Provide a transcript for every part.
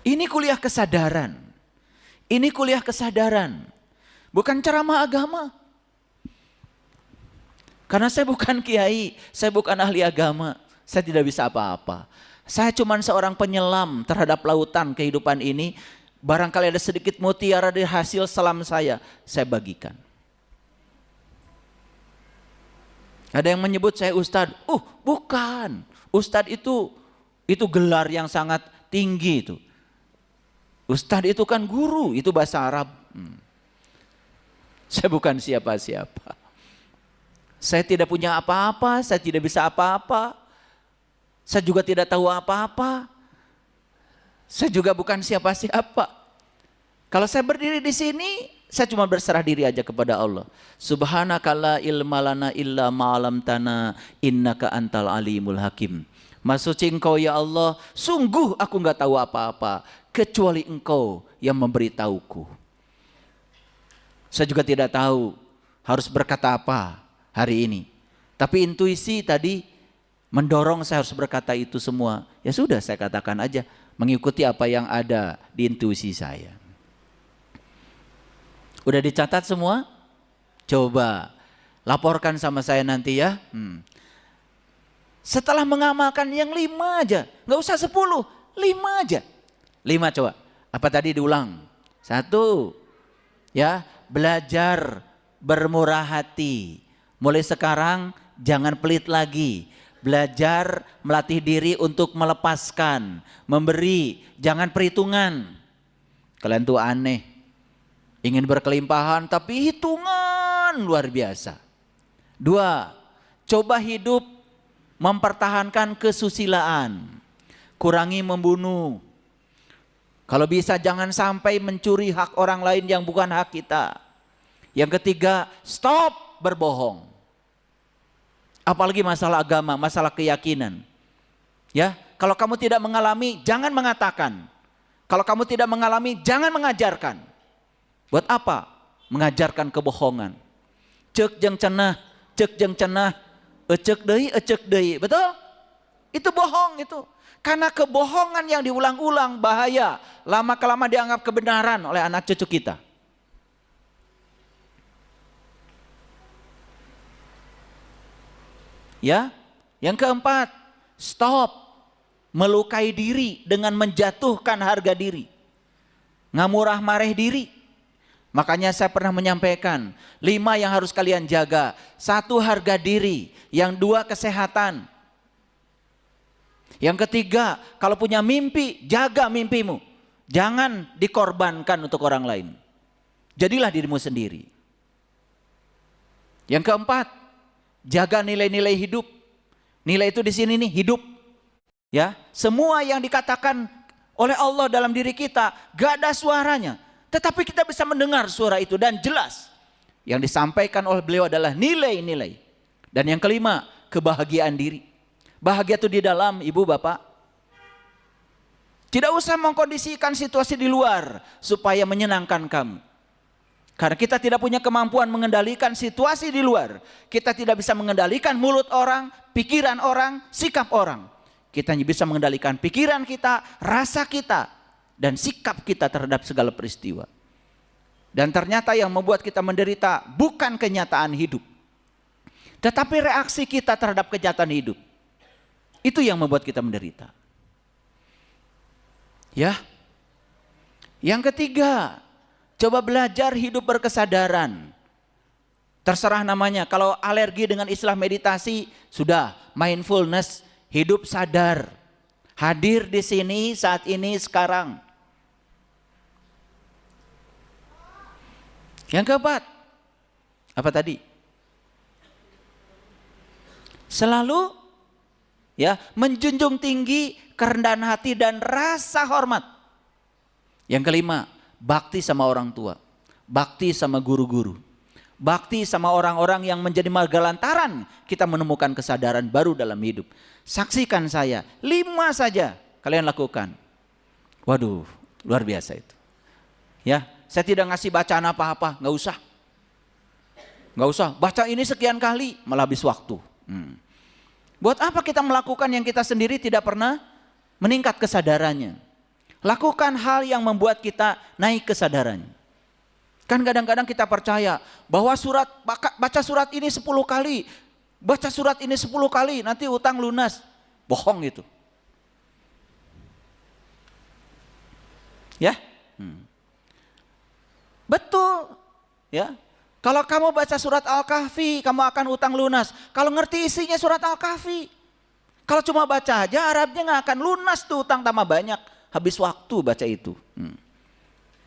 Ini kuliah kesadaran. Ini kuliah kesadaran. Bukan ceramah agama. Karena saya bukan kiai, saya bukan ahli agama. Saya tidak bisa apa-apa. Saya cuma seorang penyelam terhadap lautan kehidupan ini. Barangkali ada sedikit mutiara dari hasil selam saya bagikan. Ada yang menyebut saya ustadz. Bukan. Ustadz itu gelar yang sangat tinggi itu. Ustadz itu kan guru, itu bahasa Arab. Saya bukan siapa-siapa. Saya tidak punya apa-apa, saya tidak bisa apa-apa. Saya juga tidak tahu apa-apa. Saya juga bukan siapa-siapa. Kalau saya berdiri di sini, saya cuma berserah diri aja kepada Allah. Subhanaka la ilma lana illa ma'alamtana innaka antal alimul hakim. Maha suci Engkau ya Allah, sungguh aku nggak tahu apa-apa kecuali Engkau yang memberitahuku. Saya juga tidak tahu harus berkata apa hari ini. Tapi intuisi tadi mendorong saya harus berkata itu semua. Ya sudah, saya katakan aja, mengikuti apa yang ada di intuisi saya. Udah dicatat semua? Coba laporkan sama saya nanti ya. Setelah mengamalkan yang 5 aja, nggak usah 10, 5 aja. 5 coba. Apa tadi diulang? 1, ya, belajar bermurah hati. Mulai sekarang jangan pelit lagi. Belajar melatih diri untuk melepaskan, memberi, jangan perhitungan. Kalian tuh aneh. Ingin berkelimpahan tapi hitungan luar biasa. 2, coba hidup mempertahankan kesusilaan. Kurangi membunuh. Kalau bisa jangan sampai mencuri hak orang lain yang bukan hak kita. Yang 3, stop berbohong. Apalagi masalah agama, masalah keyakinan. Ya, kalau kamu tidak mengalami, jangan mengatakan. Kalau kamu tidak mengalami, jangan mengajarkan. Buat apa? Mengajarkan kebohongan. Cek jeng cenah, ecek deui. Betul? Itu bohong itu. Karena kebohongan yang diulang-ulang bahaya. Lama-kelama dianggap kebenaran oleh anak cucu kita. Ya, yang 4, stop melukai diri dengan menjatuhkan harga diri. Ngamurah mareh diri. Makanya saya pernah menyampaikan 5 yang harus kalian jaga. 1, harga diri. Yang 2, kesehatan. Yang 3, kalau punya mimpi, jaga mimpimu. Jangan dikorbankan untuk orang lain. Jadilah dirimu sendiri. Yang 4, jaga nilai-nilai hidup. Nilai itu di sini nih, hidup. Ya, semua yang dikatakan oleh Allah dalam diri kita gak ada suaranya, tetapi kita bisa mendengar suara itu dan jelas. Yang disampaikan oleh beliau adalah nilai-nilai. Dan yang 5, kebahagiaan diri. Bahagia itu di dalam, ibu bapak. Tidak usah mengkondisikan situasi di luar supaya menyenangkan kamu. Karena kita tidak punya kemampuan mengendalikan situasi di luar. Kita tidak bisa mengendalikan mulut orang, pikiran orang, sikap orang. Kita hanya bisa mengendalikan pikiran kita, rasa kita, dan sikap kita terhadap segala peristiwa. Dan ternyata yang membuat kita menderita bukan kenyataan hidup, tetapi reaksi kita terhadap kenyataan hidup. Itu yang membuat kita menderita. Ya. Yang 3, coba belajar hidup berkesadaran. Terserah namanya. Kalau alergi dengan istilah meditasi, sudah mindfulness, hidup sadar. Hadir di sini, saat ini, sekarang. Yang 4, apa tadi? Selalu ya menjunjung tinggi kerendahan hati dan rasa hormat. Yang 5, bakti sama orang tua, bakti sama guru-guru, bakti sama orang-orang yang menjadi marga lantaran kita menemukan kesadaran baru dalam hidup. Saksikan saya, 5 saja kalian lakukan. Waduh, luar biasa itu. Ya, saya tidak ngasih bacaan apa-apa, nggak usah. Nggak usah, baca ini sekian kali, malah habis waktu. Buat apa kita melakukan yang kita sendiri tidak pernah meningkat kesadarannya? Lakukan hal yang membuat kita naik kesadaran. Kan kadang-kadang kita percaya bahwa baca surat ini 10 kali, baca surat ini 10 kali, nanti utang lunas. Bohong itu. Ya? Betul. Ya. Kalau kamu baca surat Al-Kahfi, kamu akan utang lunas. Kalau ngerti isinya surat Al-Kahfi. Kalau cuma baca aja, Arabnya nggak akan lunas tuh, utang tambah banyak. Habis waktu baca itu.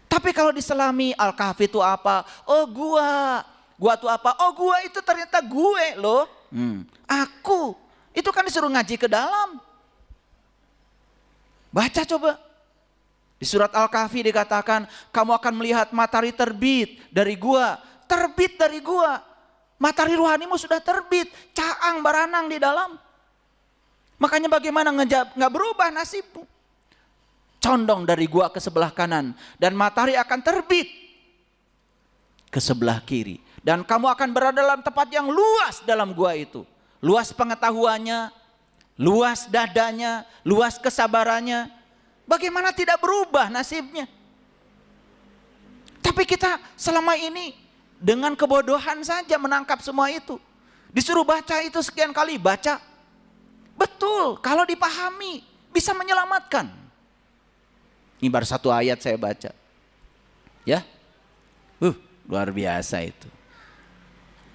Tapi kalau diselami Al-Kahfi itu apa? Oh gua. Gua itu apa? Oh gua itu ternyata gue loh. Aku. Itu kan disuruh ngaji ke dalam. Baca coba. Di surat Al-Kahfi dikatakan, kamu akan melihat matahari terbit dari gua. Terbit dari gua. Matahari rohanimu sudah terbit. Caang baranang di dalam. Makanya bagaimana nggak berubah nasibmu. Condong dari gua ke sebelah kanan. Dan matahari akan terbit ke sebelah kiri. Dan kamu akan berada dalam tempat yang luas dalam gua itu. Luas pengetahuannya, luas dadanya, luas kesabarannya. Bagaimana tidak berubah nasibnya? Tapi kita selama ini dengan kebodohan saja menangkap semua itu. Disuruh baca itu sekian kali, baca. Betul, kalau dipahami bisa menyelamatkan. Ini baru satu ayat saya baca. Ya. Luar biasa itu.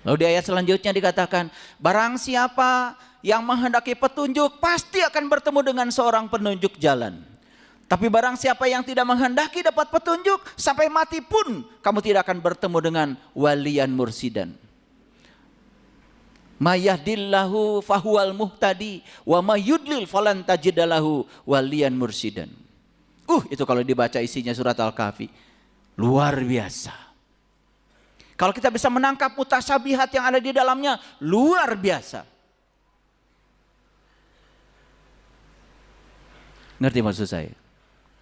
Lalu di ayat selanjutnya dikatakan, barang siapa yang menghendaki petunjuk pasti akan bertemu dengan seorang penunjuk jalan. Tapi barang siapa yang tidak menghendaki dapat petunjuk, sampai mati pun kamu tidak akan bertemu dengan waliyan mursidan. Mayahdillahu fahuwal muhtadi wa mayudlil falan tajidalahu waliyan mursidan. Itu kalau dibaca isinya surat Al-Kahfi. Luar biasa. Kalau kita bisa menangkap mutasyabihat yang ada di dalamnya, luar biasa. Ngerti maksud saya?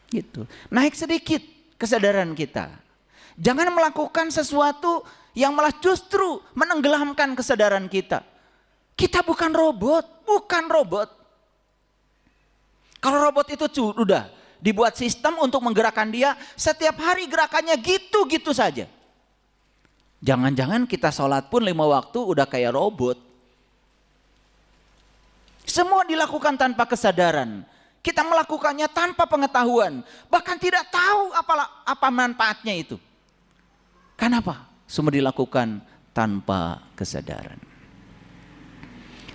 Gitu. Naik sedikit kesadaran kita. Jangan melakukan sesuatu yang malah justru menenggelamkan kesadaran kita. Kita bukan robot, bukan robot. Kalau robot itu udah dibuat sistem untuk menggerakkan dia, setiap hari gerakannya gitu-gitu saja. Jangan-jangan kita sholat pun 5 waktu udah kayak robot. Semua dilakukan tanpa kesadaran. Kita melakukannya tanpa pengetahuan. Bahkan tidak tahu apa manfaatnya itu. Kenapa? Semua dilakukan tanpa kesadaran.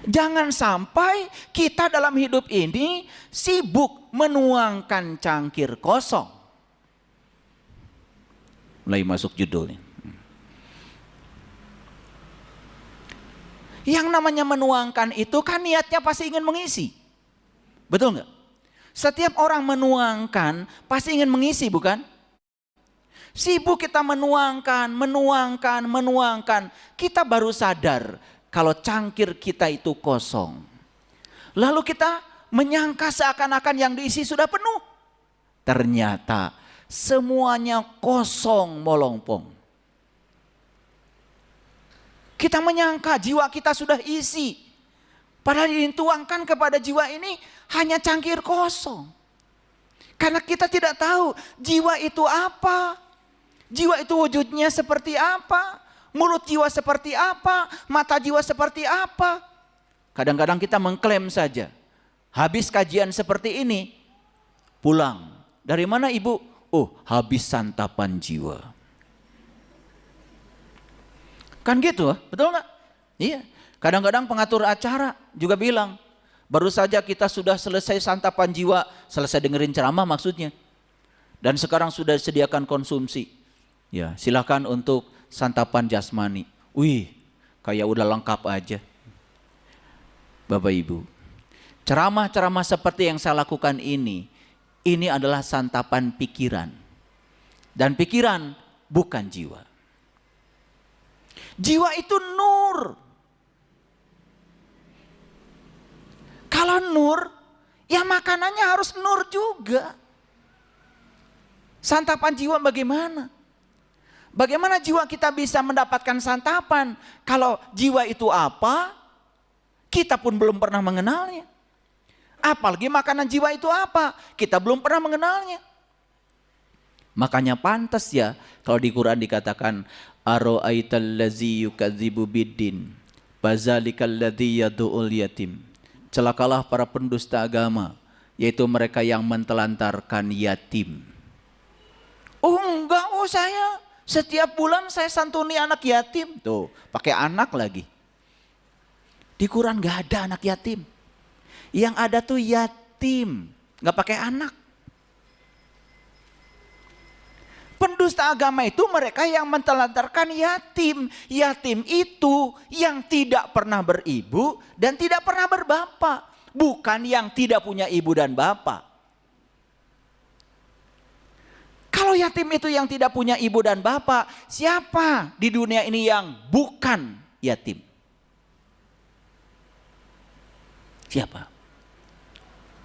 Jangan sampai kita dalam hidup ini sibuk menuangkan cangkir kosong. Mulai masuk judulnya. Yang namanya menuangkan itu kan niatnya pasti ingin mengisi. Betul nggak? Setiap orang menuangkan pasti ingin mengisi, bukan? Sibuk kita menuangkan. Kita baru sadar kalau cangkir kita itu kosong. Lalu kita menyangka seakan-akan yang diisi sudah penuh. Ternyata semuanya kosong molongpong. Kita menyangka jiwa kita sudah isi. Padahal dituangkan kepada jiwa ini hanya cangkir kosong. Karena kita tidak tahu jiwa itu apa. Jiwa itu wujudnya seperti apa. Mulut jiwa seperti apa, mata jiwa seperti apa. Kadang-kadang kita mengklaim saja. Habis kajian seperti ini, pulang. Dari mana ibu? Habis santapan jiwa. Kan gitu, betul nggak? Iya. Kadang-kadang pengatur acara juga bilang, baru saja kita sudah selesai santapan jiwa, selesai dengerin ceramah maksudnya. Dan sekarang sudah disediakan konsumsi. Ya, silakan untuk santapan jasmani. Kayak udah lengkap aja. Bapak Ibu, ceramah-ceramah seperti yang saya lakukan ini adalah santapan pikiran. Dan pikiran bukan jiwa. Jiwa itu nur. Kalau nur, ya makanannya harus nur juga. Santapan jiwa bagaimana? Bagaimana jiwa kita bisa mendapatkan santapan kalau jiwa itu apa? Kita pun belum pernah mengenalnya. Apalagi makanan jiwa itu apa? Kita belum pernah mengenalnya. Makanya pantas ya kalau di Quran dikatakan ara'aital ladzi yukadzibu biddin fazalikal ladzi yad'ul yatim. Celakalah para pendusta agama, yaitu mereka yang mentelantarkan yatim. Oh enggak, saya setiap bulan saya santuni anak yatim. Tuh, pakai anak lagi. Di Quran enggak ada anak yatim. Yang ada tuh yatim, enggak pakai anak. Pendusta agama itu mereka yang mentelantarkan yatim. Yatim itu yang tidak pernah beribu dan tidak pernah berbapak. Bukan yang tidak punya ibu dan bapak. Kalau yatim itu yang tidak punya ibu dan bapak, siapa di dunia ini yang bukan yatim? Siapa?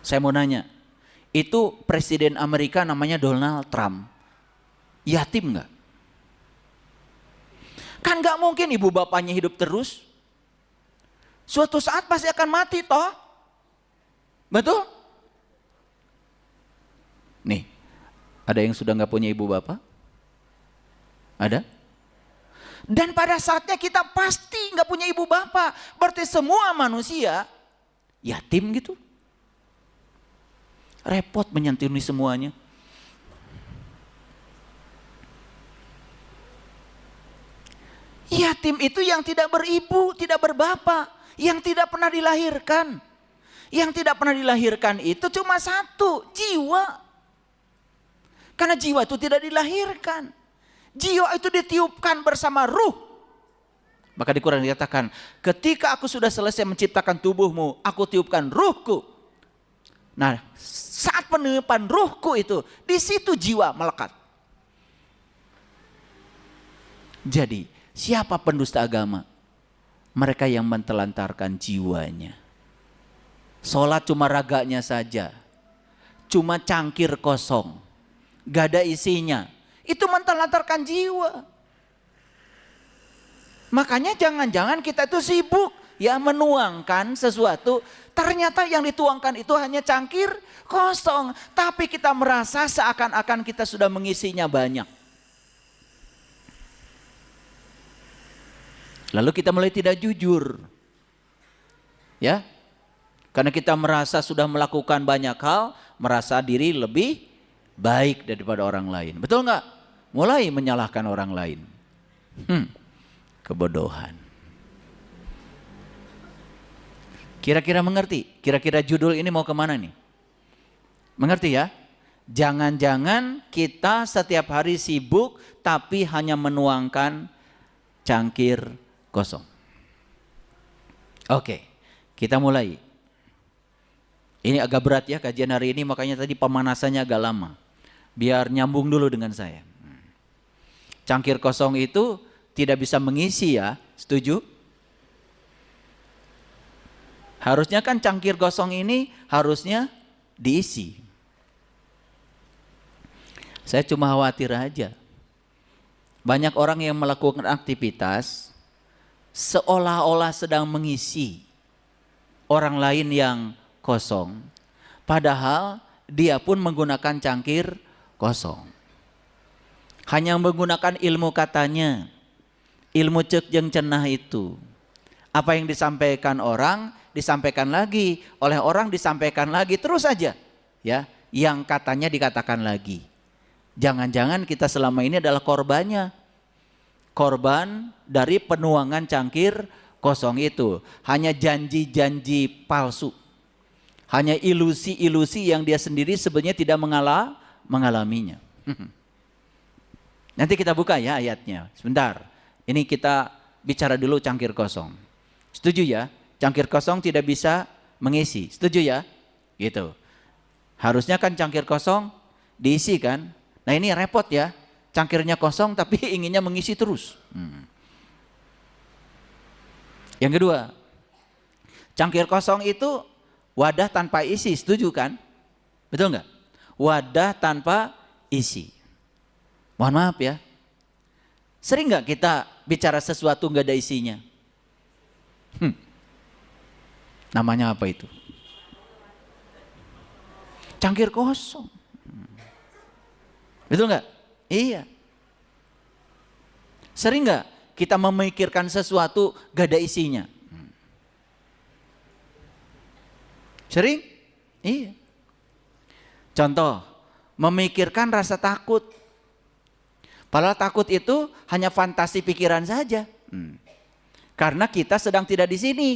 Saya mau nanya, itu Presiden Amerika namanya Donald Trump. Yatim nggak? Kan nggak mungkin ibu bapaknya hidup terus. Suatu saat pasti akan mati toh. Betul? Nih, ada yang sudah nggak punya ibu bapak? Ada? Dan pada saatnya kita pasti nggak punya ibu bapak. Berarti semua manusia yatim gitu. Repot menyantuni semuanya. Yatim itu yang tidak beribu, tidak berbapak, yang tidak pernah dilahirkan. Yang tidak pernah dilahirkan itu cuma satu, jiwa. Karena jiwa itu tidak dilahirkan. Jiwa itu ditiupkan bersama ruh. Maka di Quran dikatakan, ketika aku sudah selesai menciptakan tubuhmu, aku tiupkan ruhku. Nah, saat peniupan ruhku itu, di situ jiwa melekat. Jadi, siapa pendusta agama? Mereka yang mentelantarkan jiwanya. Sholat cuma raganya saja. Cuma cangkir kosong. Gak ada isinya. Itu mentelantarkan jiwa. Makanya jangan-jangan kita itu sibuk ya menuangkan sesuatu. Ternyata yang dituangkan itu hanya cangkir kosong. Tapi kita merasa seakan-akan kita sudah mengisinya banyak. Lalu kita mulai tidak jujur. Ya. Karena kita merasa sudah melakukan banyak hal, merasa diri lebih baik daripada orang lain. Betul nggak? Mulai menyalahkan orang lain. Kebodohan. Kira-kira mengerti? Kira-kira judul ini mau kemana nih? Mengerti ya? Jangan-jangan kita setiap hari sibuk tapi hanya menuangkan cangkir kosong. Oke, kita mulai. Ini agak berat ya kajian hari ini, makanya tadi pemanasannya agak lama. Biar nyambung dulu dengan saya. Cangkir kosong itu tidak bisa mengisi ya, setuju? Harusnya kan cangkir kosong ini harusnya diisi. Saya cuma khawatir aja. Banyak orang yang melakukan aktivitas seolah-olah sedang mengisi orang lain yang kosong, padahal dia pun menggunakan cangkir kosong. Hanya menggunakan ilmu katanya, ilmu cek jeung cenah itu. Apa yang disampaikan orang, disampaikan lagi, oleh orang disampaikan lagi, terus saja. Ya, yang katanya dikatakan lagi. Jangan-jangan kita selama ini adalah korbannya. Korban dari penuangan cangkir kosong itu. Hanya janji-janji palsu. Hanya ilusi-ilusi yang dia sendiri sebenarnya tidak mengalaminya. Nanti kita buka ya ayatnya. Sebentar. Ini kita bicara dulu cangkir kosong. Setuju ya? Cangkir kosong tidak bisa mengisi. Setuju ya? Gitu. Harusnya kan cangkir kosong diisi kan? Nah ini repot ya. Cangkirnya kosong tapi inginnya mengisi terus. Yang kedua, cangkir kosong itu wadah tanpa isi, setuju kan? Betul nggak? Wadah tanpa isi. Mohon maaf ya. Sering nggak kita bicara sesuatu nggak ada isinya? Namanya apa itu? Cangkir kosong. Betul nggak? Iya. Sering nggak kita memikirkan sesuatu gak ada isinya? Sering? Iya. Contoh, memikirkan rasa takut. Padahal takut itu hanya fantasi pikiran saja. Karena kita sedang tidak di sini.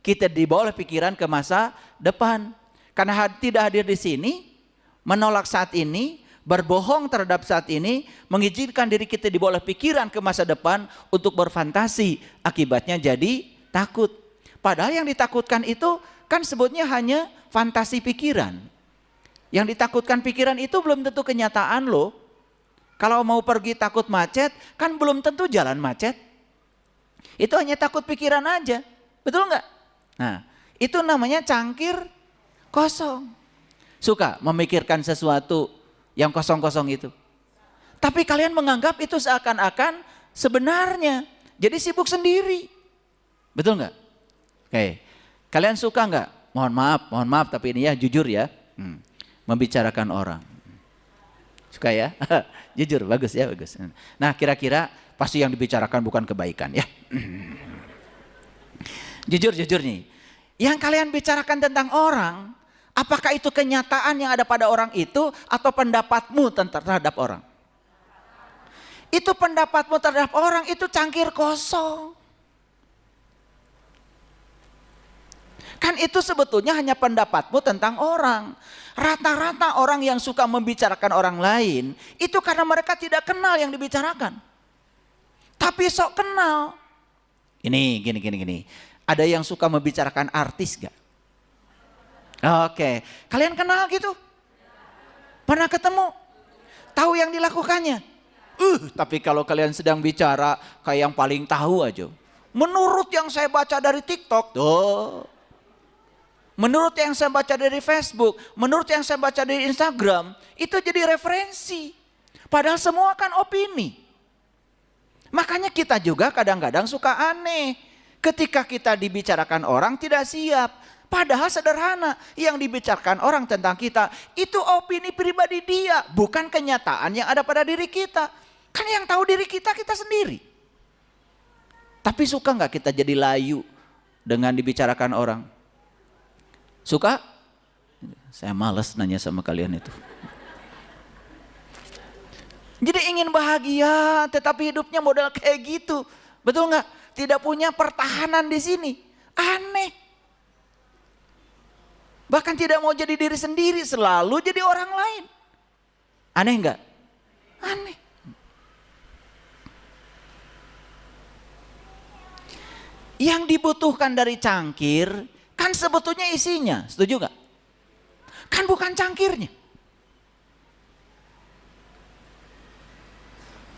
Kita dibawa oleh pikiran ke masa depan. Karena tidak hadir di sini, menolak saat ini, berbohong terhadap saat ini, mengizinkan diri kita dibawa oleh pikiran ke masa depan untuk berfantasi. Akibatnya jadi takut. Padahal yang ditakutkan itu kan sebutnya hanya fantasi pikiran. Yang ditakutkan pikiran itu belum tentu kenyataan loh. Kalau mau pergi takut macet, kan belum tentu jalan macet. Itu hanya takut pikiran aja. Betul nggak? Nah, itu namanya cangkir kosong. Suka memikirkan sesuatu yang kosong-kosong itu. Tapi kalian menganggap itu seakan-akan sebenarnya. Jadi sibuk sendiri. Betul nggak? Oke. Kalian suka nggak? Mohon maaf tapi ini ya jujur ya. Membicarakan orang. Suka ya? Jujur, bagus ya, bagus. Nah kira-kira pasti yang dibicarakan bukan kebaikan ya. Jujur nih. Yang kalian bicarakan tentang orang, apakah itu kenyataan yang ada pada orang itu atau pendapatmu terhadap orang? Itu pendapatmu terhadap orang itu cangkir kosong. Kan itu sebetulnya hanya pendapatmu tentang orang. Rata-rata orang yang suka membicarakan orang lain itu karena mereka tidak kenal yang dibicarakan. Tapi sok kenal. Ini gini. Ada yang suka membicarakan artis gak? Oke. Kalian kenal gitu? Pernah ketemu? Tahu yang dilakukannya? Tapi kalau kalian sedang bicara kayak yang paling tahu aja. Menurut yang saya baca dari TikTok, menurut yang saya baca dari Facebook, menurut yang saya baca dari Instagram, itu jadi referensi. Padahal semua kan opini. Makanya kita juga kadang-kadang suka aneh. Ketika kita dibicarakan orang tidak siap. Padahal sederhana, yang dibicarakan orang tentang kita, itu opini pribadi dia. Bukan kenyataan yang ada pada diri kita. Kan yang tahu diri kita, kita sendiri. Tapi suka gak kita jadi layu dengan dibicarakan orang? Suka? Saya malas nanya sama kalian itu. Jadi ingin bahagia, tetapi hidupnya model kayak gitu. Betul nggak? Tidak punya pertahanan di sini. Aneh. Bahkan tidak mau jadi diri sendiri, selalu jadi orang lain. Aneh nggak? Aneh. Yang dibutuhkan dari cangkir kan sebetulnya isinya, setuju gak? Kan bukan cangkirnya.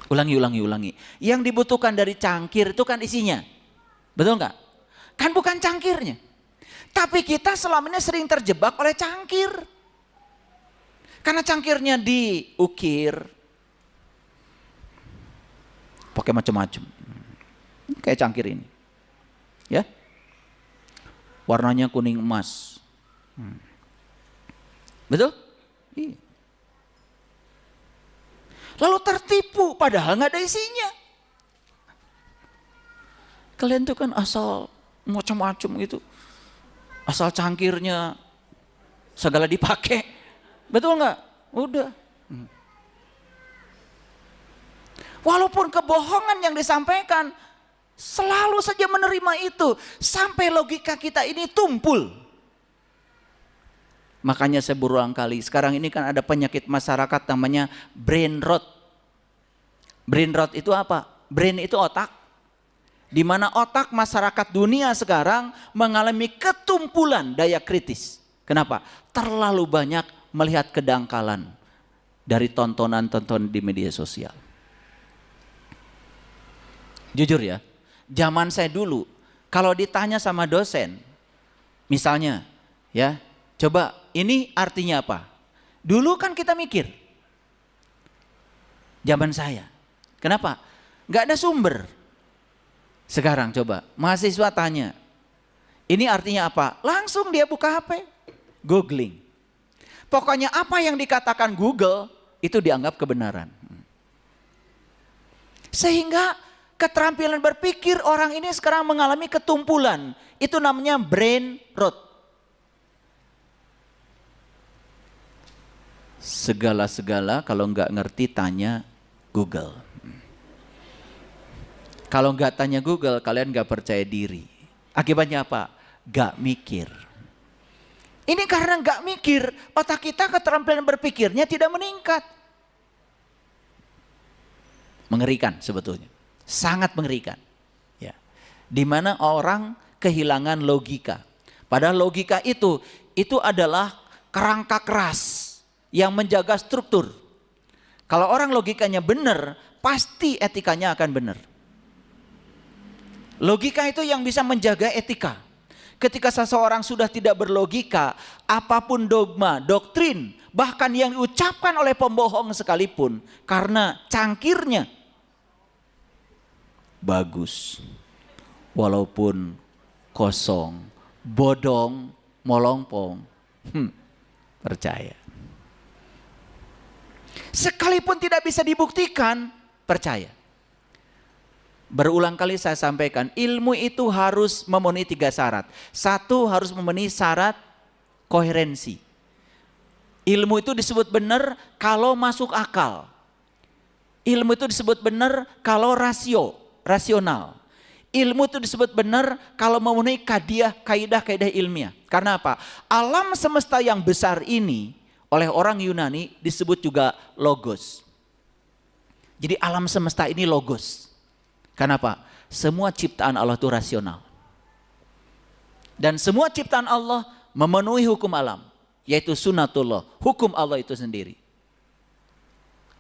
Ulangi. Yang dibutuhkan dari cangkir itu kan isinya. Betul gak? Kan bukan cangkirnya. Tapi kita selama ini sering terjebak oleh cangkir. Karena cangkirnya diukir. Pakai macam-macam. Kayak cangkir ini. Ya. Warnanya kuning emas. Betul? Iya. Lalu tertipu padahal nggak ada isinya. Kalian tuh kan asal macam-macam gitu. Asal cangkirnya segala dipakai. Betul nggak? Udah. Walaupun kebohongan yang disampaikan, selalu saja menerima itu. Sampai logika kita ini tumpul. Makanya saya berulang kali, sekarang ini kan ada penyakit masyarakat namanya brain rot. Brain rot itu apa? Brain itu otak. Di mana otak masyarakat dunia sekarang mengalami ketumpulan daya kritis. Kenapa? Terlalu banyak melihat kedangkalan dari tontonan-tontonan di media sosial. Jujur ya, zaman saya dulu kalau ditanya sama dosen, misalnya ya, coba ini artinya apa? Dulu kan kita mikir, zaman saya, kenapa? Gak ada sumber. Sekarang coba mahasiswa tanya, ini artinya apa? Langsung dia buka HP, googling. Pokoknya apa yang dikatakan Google itu dianggap kebenaran. Sehingga keterampilan berpikir orang ini sekarang mengalami ketumpulan. Itu namanya brain rot. Segala-segala kalau nggak ngerti tanya Google. Kalau nggak tanya Google, kalian nggak percaya diri. Akibatnya apa? Nggak mikir. Ini karena nggak mikir, otak kita keterampilan berpikirnya tidak meningkat. Mengerikan sebetulnya, sangat mengerikan. Ya. Di mana orang kehilangan logika. Padahal logika itu adalah kerangka keras yang menjaga struktur. Kalau orang logikanya benar, pasti etikanya akan benar. Logika itu yang bisa menjaga etika. Ketika seseorang sudah tidak berlogika, apapun dogma, doktrin, bahkan yang diucapkan oleh pembohong sekalipun, karena cangkirnya bagus, walaupun kosong, bodong, molongpong, percaya. Sekalipun tidak bisa dibuktikan, percaya. Berulang kali saya sampaikan, ilmu itu harus memenuhi 3 syarat. 1, harus memenuhi syarat koherensi. Ilmu itu disebut benar kalau masuk akal. Ilmu itu disebut benar kalau rasional. Ilmu itu disebut benar kalau memenuhi kaidah-kaidah ilmiah. Karena apa? Alam semesta yang besar ini oleh orang Yunani disebut juga logos. Jadi alam semesta ini logos. Kenapa? Semua ciptaan Allah itu rasional. Dan semua ciptaan Allah memenuhi hukum alam. Yaitu sunatullah, hukum Allah itu sendiri.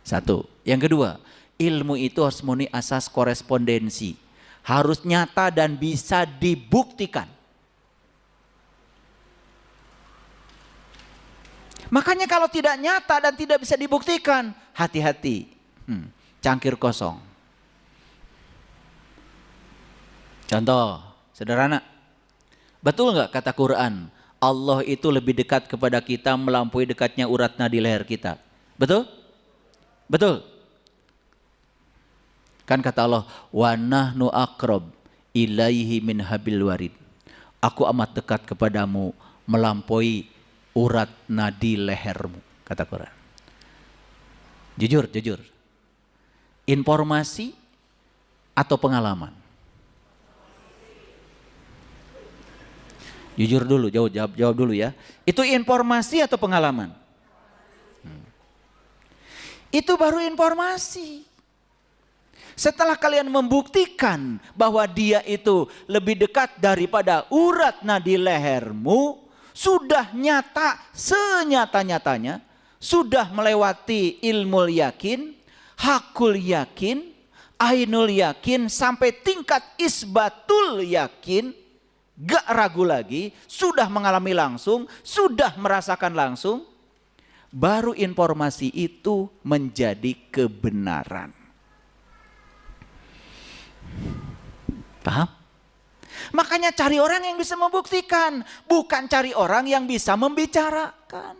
1. Yang kedua, ilmu itu harus memenuhi asas korespondensi. Harus nyata dan bisa dibuktikan. Makanya kalau tidak nyata dan tidak bisa dibuktikan, hati-hati. Cangkir kosong. Contoh sederhana, betul nggak kata Quran, Allah itu lebih dekat kepada kita melampaui dekatnya urat nadi leher kita? Betul? Betul? Kan kata Allah, wa nahnu aqrab ilaihi min habil warid. Aku amat dekat kepadamu melampaui urat nadi lehermu, kata Quran. Jujur. Informasi atau pengalaman? Jujur dulu, jawab dulu ya. Itu informasi atau pengalaman? Itu baru informasi. Setelah kalian membuktikan bahwa dia itu lebih dekat daripada urat nadi lehermu, sudah nyata senyata-nyatanya, sudah melewati ilmul yakin, hakul yakin, ainul yakin, sampai tingkat isbatul yakin, gak ragu lagi, sudah mengalami langsung, sudah merasakan langsung, baru informasi itu menjadi kebenaran. Paham? Makanya cari orang yang bisa membuktikan, bukan cari orang yang bisa membicarakan.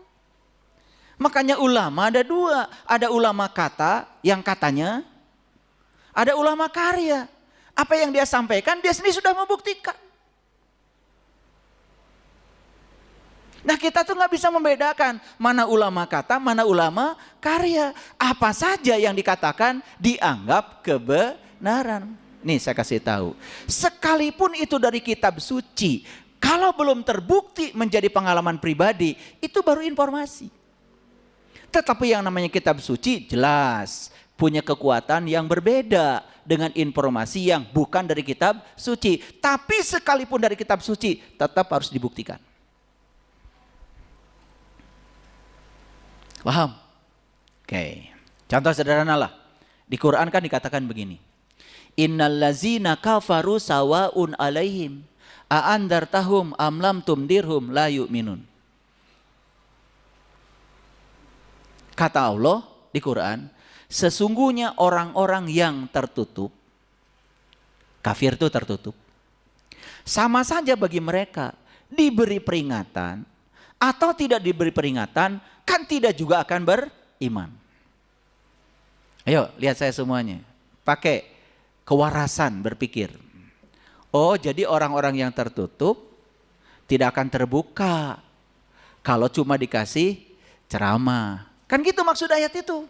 Makanya ulama ada 2, ada ulama kata yang katanya, ada ulama karya. Apa yang dia sampaikan dia sendiri sudah membuktikan. Nah kita tuh nggak bisa membedakan mana ulama kata, mana ulama karya. Apa saja yang dikatakan dianggap kebenaran. Nih saya kasih tahu, sekalipun itu dari kitab suci, kalau belum terbukti menjadi pengalaman pribadi, itu baru informasi. Tetapi yang namanya kitab suci jelas punya kekuatan yang berbeda dengan informasi yang bukan dari kitab suci. Tapi sekalipun dari kitab suci, tetap harus dibuktikan. Paham? Oke. Contoh sederhana lah. Di Quran kan dikatakan begini. Innal ladzina kafaru sawaun alaihim a andartahum am lam tumdirhum la yu'minun. Kata Allah di Quran, sesungguhnya orang-orang yang tertutup, kafir itu tertutup, sama saja bagi mereka diberi peringatan atau tidak diberi peringatan, kan tidak juga akan beriman. Ayo lihat saya semuanya. pakai kewarasan berpikir. Oh, jadi orang-orang yang tertutup tidak akan terbuka kalau cuma dikasih ceramah. Kan gitu maksud ayat itu.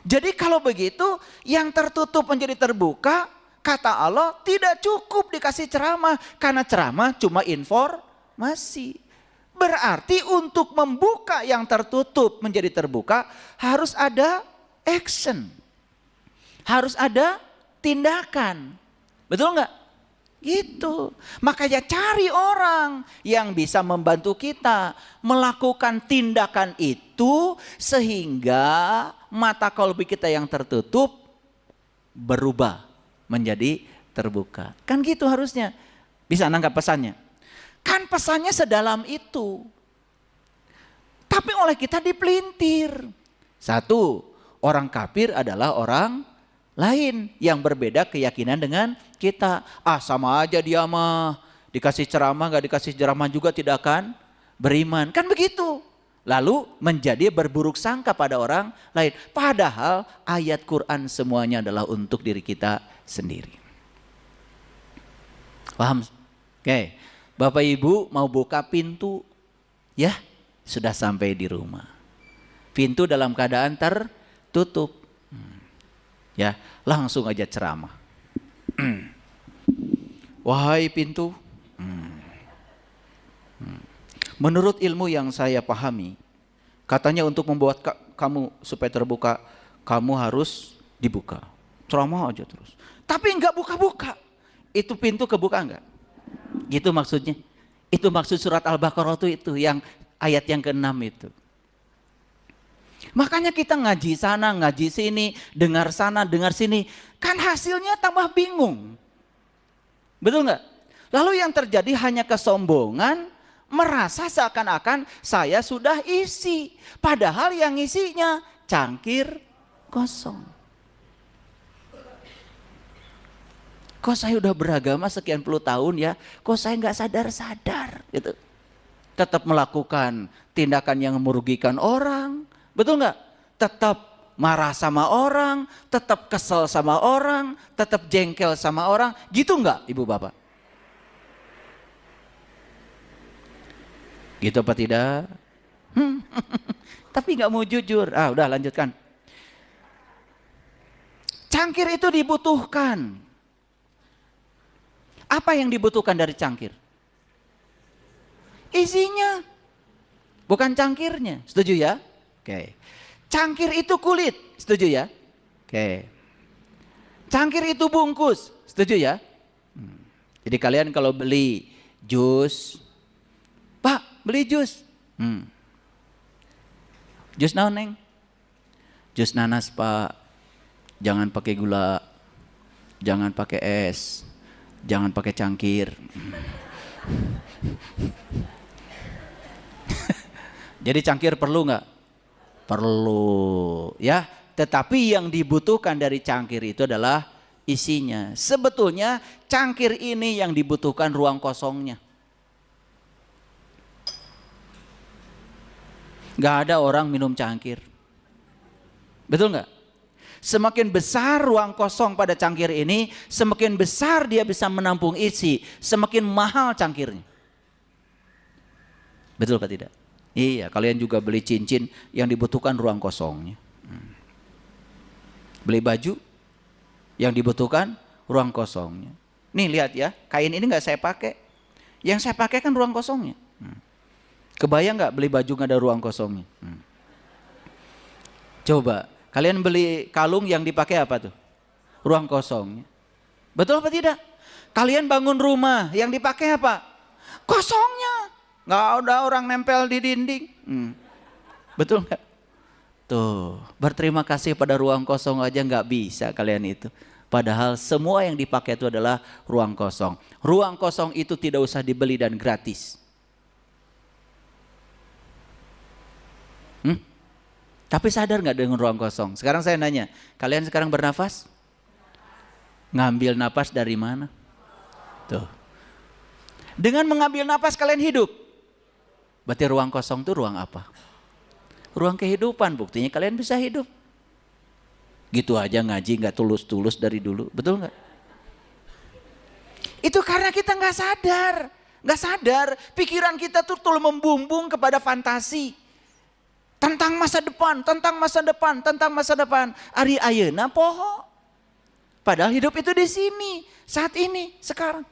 Jadi kalau begitu yang tertutup menjadi terbuka, kata Allah tidak cukup dikasih ceramah. Karena ceramah cuma informasi. Berarti untuk membuka yang tertutup menjadi terbuka harus ada action. Harus ada tindakan. Betul nggak? Gitu. Makanya cari orang yang bisa membantu kita melakukan tindakan itu sehingga mata kalbu kita yang tertutup berubah menjadi terbuka. Kan gitu harusnya. Bisa nangkap pesannya? Kan pesannya sedalam itu. Tapi oleh kita dipelintir. Satu, orang kafir adalah orang lain yang berbeda keyakinan dengan kita. Ah, sama aja dia mah, dikasih ceramah gak dikasih ceramah juga tidak akan beriman. Kan begitu. Lalu menjadi berburuk sangka pada orang lain. Padahal ayat Quran semuanya adalah untuk diri kita sendiri. Paham? Oke. Bapak Ibu mau buka pintu, ya sudah sampai di rumah. Pintu dalam keadaan tertutup. Ya, langsung aja ceramah. Wahai pintu, menurut ilmu yang saya pahami, katanya untuk membuat kamu supaya terbuka, kamu harus dibuka. Ceramah aja terus. Tapi enggak buka-buka. Itu pintu kebuka enggak? Gitu maksudnya. Itu maksud surat Al-Baqarah itu yang ayat yang ke-6 itu. Makanya kita ngaji sana, ngaji sini, dengar sana, dengar sini. Kan hasilnya tambah bingung. Betul nggak? Lalu yang terjadi hanya kesombongan, merasa seakan-akan saya sudah isi. Padahal yang isinya cangkir kosong. Kok saya udah beragama sekian puluh tahun ya, kok saya nggak sadar-sadar gitu. Tetap melakukan tindakan yang merugikan orang. Betul nggak? Tetap marah sama orang, tetap kesel sama orang, tetap jengkel sama orang. Gitu nggak ibu bapak? Gitu apa tidak? Tapi nggak mau jujur. Ah, udah lanjutkan. Cangkir itu dibutuhkan. Apa yang dibutuhkan dari cangkir? Isinya. Bukan cangkirnya. Setuju ya? Oke. Cangkir itu kulit, setuju ya? Oke. Cangkir itu bungkus, setuju ya? Jadi kalian kalau beli jus, Pak beli jus. Jus naon neng? Jus nanas Pak. Jangan pakai gula, jangan pakai es, jangan pakai cangkir. Jadi cangkir perlu nggak? Perlu ya, tetapi yang dibutuhkan dari cangkir itu adalah isinya. Sebetulnya cangkir ini yang dibutuhkan ruang kosongnya. Gak ada orang minum cangkir. Betul nggak? Semakin besar ruang kosong pada cangkir ini, semakin besar dia bisa menampung isi, semakin mahal cangkirnya. Betul apa tidak? Iya, kalian juga beli cincin yang dibutuhkan ruang kosongnya. Beli baju yang dibutuhkan ruang kosongnya. Nih lihat ya, kain ini nggak saya pakai. Yang saya pakai kan ruang kosongnya. Kebayang nggak beli baju nggak ada ruang kosongnya? Coba, kalian beli kalung yang dipakai apa tuh? Ruang kosongnya. Betul apa tidak? Kalian bangun rumah yang dipakai apa? Kosongnya. Nggak ada orang nempel di dinding. Betul nggak? Tuh, berterima kasih pada ruang kosong aja nggak bisa kalian itu. Padahal semua yang dipakai itu adalah ruang kosong. Ruang kosong itu tidak usah dibeli dan gratis. Tapi sadar nggak dengan ruang kosong? Sekarang saya nanya, kalian sekarang bernafas? Ngambil napas dari mana? Tuh. Dengan mengambil napas kalian hidup. Berarti ruang kosong itu ruang apa? Ruang kehidupan, buktinya kalian bisa hidup. Gitu aja ngaji nggak tulus-tulus dari dulu, betul nggak? Itu karena kita nggak sadar. Pikiran kita tuh membumbung kepada fantasi. Tentang masa depan. Ari ayeuna poho. Padahal hidup itu di sini, saat ini, sekarang.